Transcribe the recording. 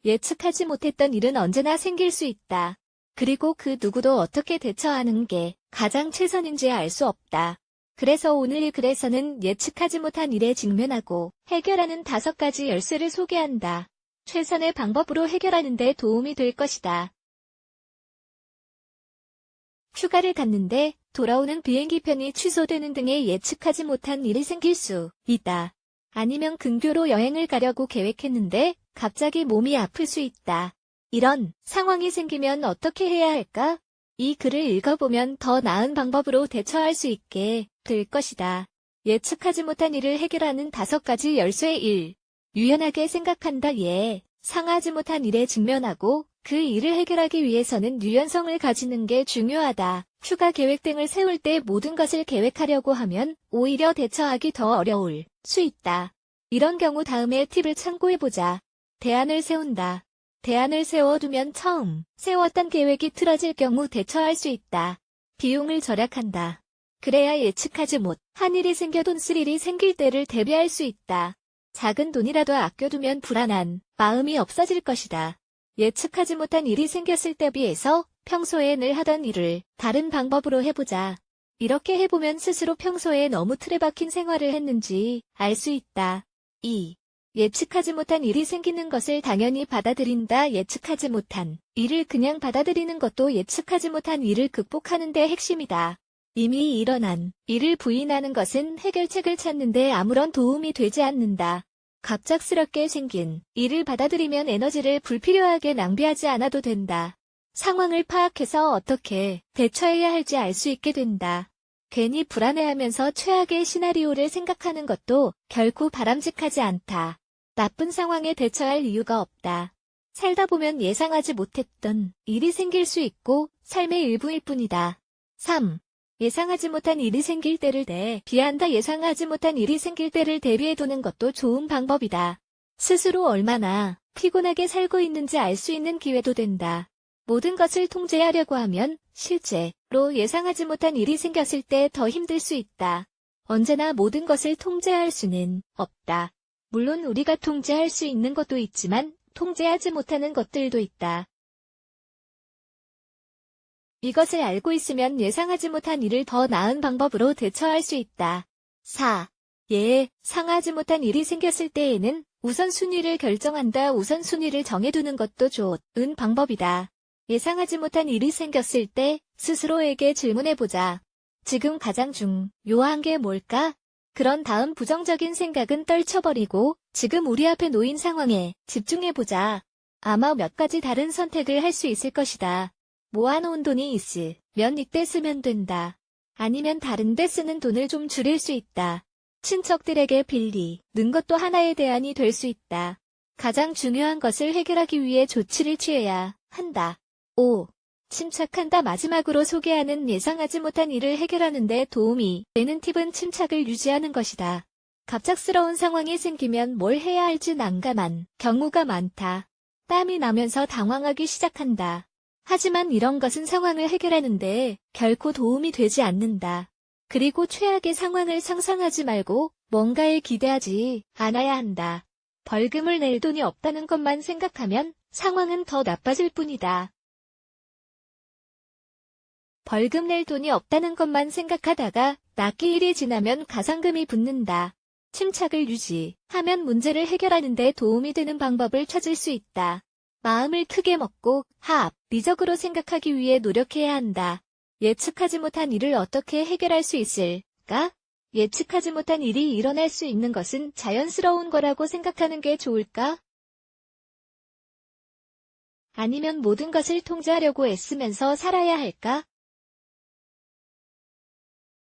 예측하지 못했던 일은 언제나 생길 수 있다. 그리고 그 누구도 어떻게 대처하는 게 가장 최선인지 알 수 없다. 그래서 오늘 이 글에서는 예측하지 못한 일에 직면하고 해결하는 5가지 열쇠를 소개한다. 최선의 방법으로 해결하는 데 도움이 될 것이다. 휴가를 갔는데 돌아오는 비행기편이 취소되는 등의 예측하지 못한 일이 생길 수 있다. 아니면 근교로 여행을 가려고 계획했는데 갑자기 몸이 아플 수 있다. 이런 상황이 생기면 어떻게 해야 할까? 이 글을 읽어보면 더 나은 방법으로 대처할 수 있게 될 것이다. 예측하지 못한 일을 해결하는 5가지 열쇠 1. 유연하게 생각한다. 상하지 못한 일에 직면하고 그 일을 해결하기 위해서는 유연성을 가지는 게 중요하다. 휴가 계획 등을 세울 때 모든 것을 계획하려고 하면 오히려 대처하기 더 어려울 수 있다. 이런 경우 다음의 팁을 참고해보자. 대안을 세운다. 대안을 세워두면 처음 세웠던 계획이 틀어질 경우 대처할 수 있다. 비용을 절약한다. 그래야 예측하지 못한 일이 생겨 돈 쓸 일이 생길 때를 대비할 수 있다. 작은 돈이라도 아껴두면 불안한 마음이 없어질 것이다. 예측하지 못한 일이 생겼을 때 비해서 평소에 늘 하던 일을 다른 방법으로 해보자. 이렇게 해보면 스스로 평소에 너무 틀에 박힌 생활을 했는지 알 수 있다. 2. 예측하지 못한 일이 생기는 것을 당연히 받아들인다. 예측하지 못한 일을 그냥 받아들이는 것도 예측하지 못한 일을 극복하는 데 핵심이다. 이미 일어난 일을 부인하는 것은 해결책을 찾는 데 아무런 도움이 되지 않는다. 갑작스럽게 생긴 일을 받아들이면 에너지를 불필요하게 낭비하지 않아도 된다. 상황을 파악해서 어떻게 대처해야 할지 알 수 있게 된다. 괜히 불안해하면서 최악의 시나리오를 생각하는 것도 결코 바람직하지 않다. 나쁜 상황에 대처할 이유가 없다. 살다 보면 예상하지 못했던 일이 생길 수 있고 삶의 일부일 뿐이다. 3. 예상하지 못한 일이 생길 때를 대비한다. 예상하지 못한 일이 생길 때를 대비해두는 것도 좋은 방법이다. 스스로 얼마나 피곤하게 살고 있는지 알 수 있는 기회도 된다. 모든 것을 통제하려고 하면 실제로 예상하지 못한 일이 생겼을 때 더 힘들 수 있다. 언제나 모든 것을 통제할 수는 없다. 물론 우리가 통제할 수 있는 것도 있지만 통제하지 못하는 것들도 있다. 이것을 알고 있으면 예상하지 못한 일을 더 나은 방법으로 대처할 수 있다. 4. 상하지 못한 일이 생겼을 때에는 우선순위를 결정한다. 우선순위를 정해두는 것도 좋은 방법이다. 예상하지 못한 일이 생겼을 때 스스로에게 질문해보자. 지금 가장 중요한 게 뭘까? 그런 다음 부정적인 생각은 떨쳐버리고 지금 우리 앞에 놓인 상황에 집중해보자. 아마 몇 가지 다른 선택을 할 수 있을 것이다. 모아놓은 돈이 있으면 이때 쓰면 된다. 아니면 다른 데 쓰는 돈을 좀 줄일 수 있다. 친척들에게 빌리는 것도 하나의 대안이 될 수 있다. 가장 중요한 것을 해결하기 위해 조치를 취해야 한다. 5. 침착한다. 마지막으로 소개하는 예상하지 못한 일을 해결하는 데 도움이 되는 팁은 침착을 유지하는 것이다. 갑작스러운 상황이 생기면 뭘 해야 할지 난감한 경우가 많다. 땀이 나면서 당황하기 시작한다. 하지만 이런 것은 상황을 해결하는데 결코 도움이 되지 않는다. 그리고 최악의 상황을 상상하지 말고 뭔가에 기대하지 않아야 한다. 벌금을 낼 돈이 없다는 것만 생각하면 상황은 더 나빠질 뿐이다. 벌금 낼 돈이 없다는 것만 생각하다가 납기일이 지나면 가상금이 붙는다. 침착을 유지하면 문제를 해결하는 데 도움이 되는 방법을 찾을 수 있다. 마음을 크게 먹고 합리적으로 생각하기 위해 노력해야 한다. 예측하지 못한 일을 어떻게 해결할 수 있을까? 예측하지 못한 일이 일어날 수 있는 것은 자연스러운 거라고 생각하는 게 좋을까? 아니면 모든 것을 통제하려고 애쓰면서 살아야 할까?